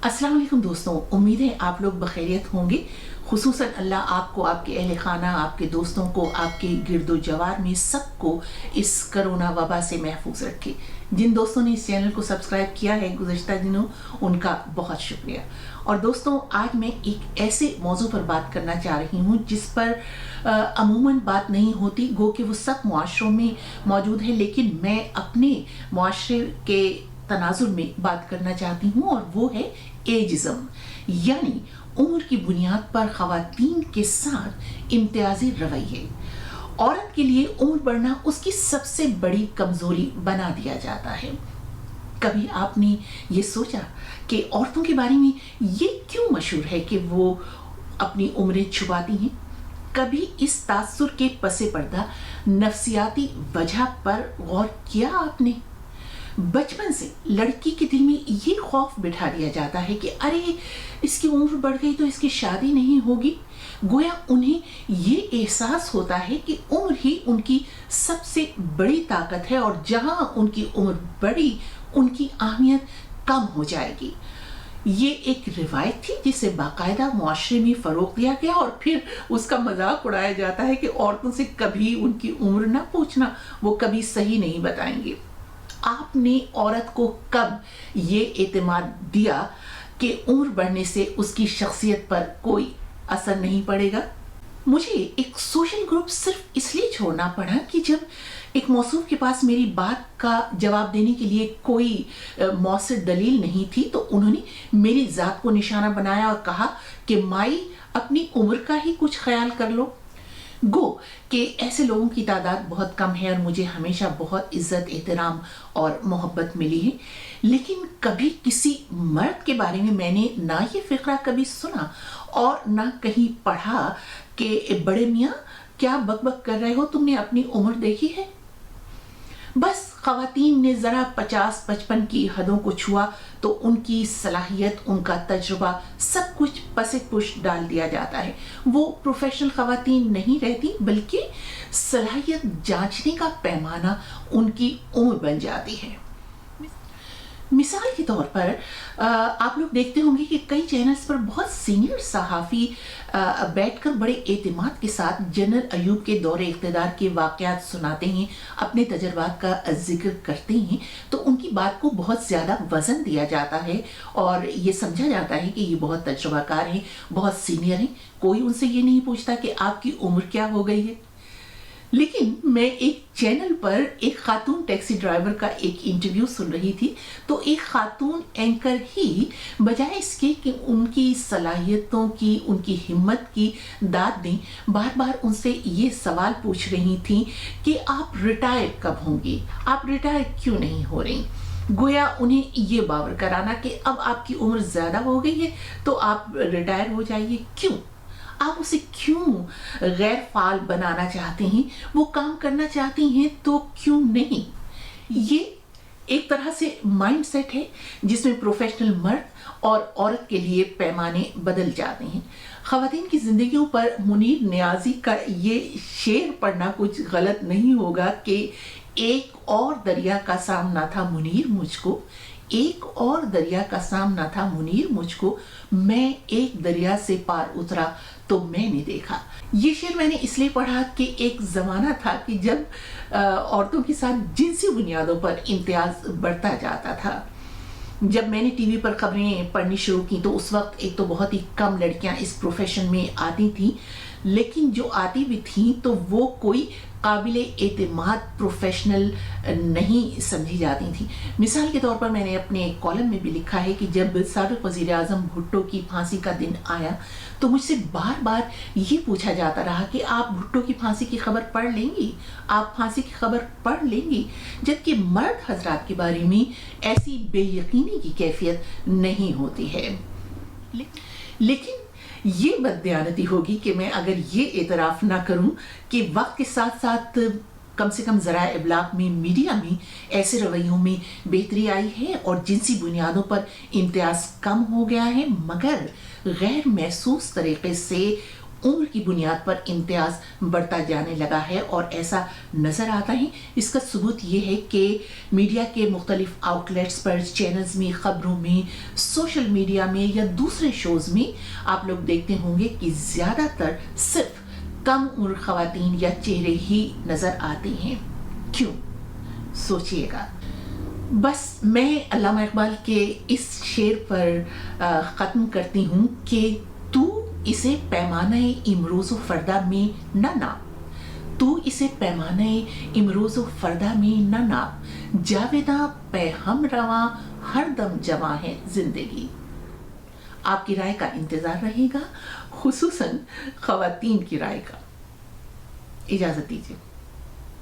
अस्सलाम वालेकुम दोस्तों, उम्मीद है आप लोग बखैरियत होंगे। खुसूसन अल्लाह आपको, आपके अहले खाना, आपके दोस्तों को, आपके गिरदो जवार में सबको इस करोना वबा से महफूज रखे। जिन दोस्तों ने इस चैनल को सब्सक्राइब किया है गुज़श्ता दिनों, उनका बहुत शुक्रिया। और दोस्तों, आज मैं एक ऐसे मौजू पर बात करना चाह रही हूँ जिस पर अमूमन बात नहीं होती, गो कि वो सब मुआशरों में मौजूद है, लेकिन मैं अपने मुआशरे के तनाजुर में बात करना चाहती हूँ, और वो है एजिज्म, यानी उम्र की बुनियाद पर ख़वातीन के साथ इम्तियाजी रवैये। औरत के लिए उम्र बढ़ना उसकी सबसे बड़ी कमज़ोरी बना दिया जाता है। कभी आपने ये सोचा कि औरतों के बारे में ये क्यों मशहूर है कि वो अपनी उम्रें छुपाती हैं? कभी इस तासुर के पसे पर्दा नफ्सियाती वजह पर गौर किया आपने? बचपन से लड़की के दिल में ये खौफ बिठा दिया जाता है कि अरे इसकी उम्र बढ़ गई तो इसकी शादी नहीं होगी। गोया उन्हें ये एहसास होता है कि उम्र ही उनकी सबसे बड़ी ताकत है, और जहां उनकी उम्र बढ़ी उनकी अहमियत कम हो जाएगी। ये एक रिवायत थी जिसे बाकायदा मुआशरे में फ़रोग़ दिया गया, और फिर उसका मजाक उड़ाया जाता है कि औरतों से कभी उनकी उम्र ना पूछना, वो कभी सही नहीं बताएंगे। आपने औरत को कब ये एतमाद दिया कि उम्र बढ़ने से उसकी शख्सियत पर कोई असर नहीं पड़ेगा? मुझे एक सोशल ग्रुप सिर्फ इसलिए छोड़ना पड़ा कि जब एक मौसूफ के पास मेरी बात का जवाब देने के लिए कोई मौसर दलील नहीं थी, तो उन्होंने मेरी ज़ात को निशाना बनाया और कहा कि माई, अपनी उम्र का ही कुछ ख्याल कर लो। गो कि ऐसे लोगों की तादाद बहुत कम है, और मुझे हमेशा बहुत इज्जत, एहतराम और मोहब्बत मिली है, लेकिन कभी किसी मर्द के बारे में मैंने ना ये फ़िक्रा कभी सुना और ना कहीं पढ़ा कि बड़े मियाँ क्या बकबक कर रहे हो, तुमने अपनी उम्र देखी है? बस ख़वातीन ने ज़रा 50-55 की हदों को छुआ तो उनकी सलाहियत, उनका तजुर्बा, सब कुछ पसे पुश डाल दिया जाता है। वो प्रोफेशनल ख़वातीन नहीं रहती, बल्कि सलाहियत जांचने का पैमाना उनकी उम्र बन जाती है। मिसाल के तौर पर आप लोग देखते होंगे कि कई चैनल्स पर बहुत सीनियर सहाफ़ी बैठकर बड़े एतमाद के साथ जनरल अयूब के दौरे इक़्तिदार के वाक़यात सुनाते हैं, अपने तजर्बात का जिक्र करते हैं, तो उनकी बात को बहुत ज़्यादा वज़न दिया जाता है और ये समझा जाता है कि ये बहुत तजुर्बाकार हैं, बहुत सीनियर हैं। कोई उनसे ये नहीं पूछता कि आपकी उम्र क्या हो गई है। लेकिन मैं एक चैनल पर एक खातून टैक्सी ड्राइवर का एक इंटरव्यू सुन रही थी, तो एक खातून एंकर ही बजाय इसके कि उनकी सलाहियतों की, उनकी हिम्मत की दाद दें, बार बार उनसे ये सवाल पूछ रही थी कि आप रिटायर कब होंगी, आप रिटायर क्यों नहीं हो रही। गोया उन्हें ये बावर कराना कि अब आपकी उम्र ज़्यादा हो गई है तो आप रिटायर हो जाइए। क्यों? आप उसे क्यों गैर फाल बनाना चाहते हैं? वो काम करना चाहती हैं तो क्यों नहीं? ये एक तरह से माइंडसेट है जिसमें प्रोफेशनल मर्द और औरत के लिए पैमाने बदल जाते हैं। ख़वातीन की ज़िंदगियों पर मुनीर नियाज़ी का ये शेर पढ़ना कुछ गलत नहीं होगा कि एक और दरिया का सामना था मुनीर मुझको, एक और दरिया का सामना था मुनीर मुझको, मैं एक दरिया से पार उतरा तो मैंने देखा। ये शेर मैंने इसलिए पढ़ा कि एक ज़माना था कि जब औरतों के साथ जिनसी बुनियादों पर इम्तियाज़ बढ़ता जाता था। जब मैंने टीवी पर खबरें पढ़नी शुरू की तो उस वक्त एक तो बहुत ही कम लड़कियां इस प्रोफेशन में आती थीं, लेकिन जो आती भी थीं तो वो कोई काबिल एतमाद प्रोफेशनल नहीं समझी जाती थी। मिसाल के तौर पर मैंने अपने कॉलम में भी लिखा है कि जब साबिक़ वज़ीर आज़म भुट्टो की फांसी का दिन आया तो मुझसे बार बार ये पूछा जाता रहा कि आप भुट्टो की फांसी की खबर पढ़ लेंगी, आप फांसी की खबर पढ़ लेंगी, जबकि मर्द हजरात के बारे में ऐसी बेयकीनी की कैफियत नहीं होती है। लेकिन ये बददियानती होगी कि मैं अगर ये एतराफ़ ना करूं कि वक्त के साथ साथ कम से कम ज़राए इब्लाग में, मीडिया में ऐसे रवैयों में बेहतरी आई है और जिनसी बुनियादों पर इम्तियाज़ कम हो गया है, मगर गैर महसूस तरीक़े से उम्र की बुनियाद पर इम्तियाज़ बढ़ता जाने लगा है और ऐसा नज़र आता है। इसका सबूत ये है कि मीडिया के मुख्तलिफ आउटलेट्स पर, चैनल्स में, ख़बरों में, सोशल मीडिया में या दूसरे शोज़ में आप लोग देखते होंगे कि ज़्यादातर सिर्फ कम उम्र ख़वातीन या चेहरे ही नज़र आते हैं। क्यों? सोचिएगा। बस मैं अल्लामा इकबाल के इस शेर पर ख़त्म करती हूँ कि तू इसे पैमाने इमरोज़ फरदा में न नाप, तू इसे पैमाने इमरोज़ फरदा में न नाप, जावेदा पे हम रवा हर दम जवां है ज़िंदगी। आपकी राय का इंतज़ार रहेगा, खुसूसन ख़वातीन की राय का। इजाज़त दीजिए।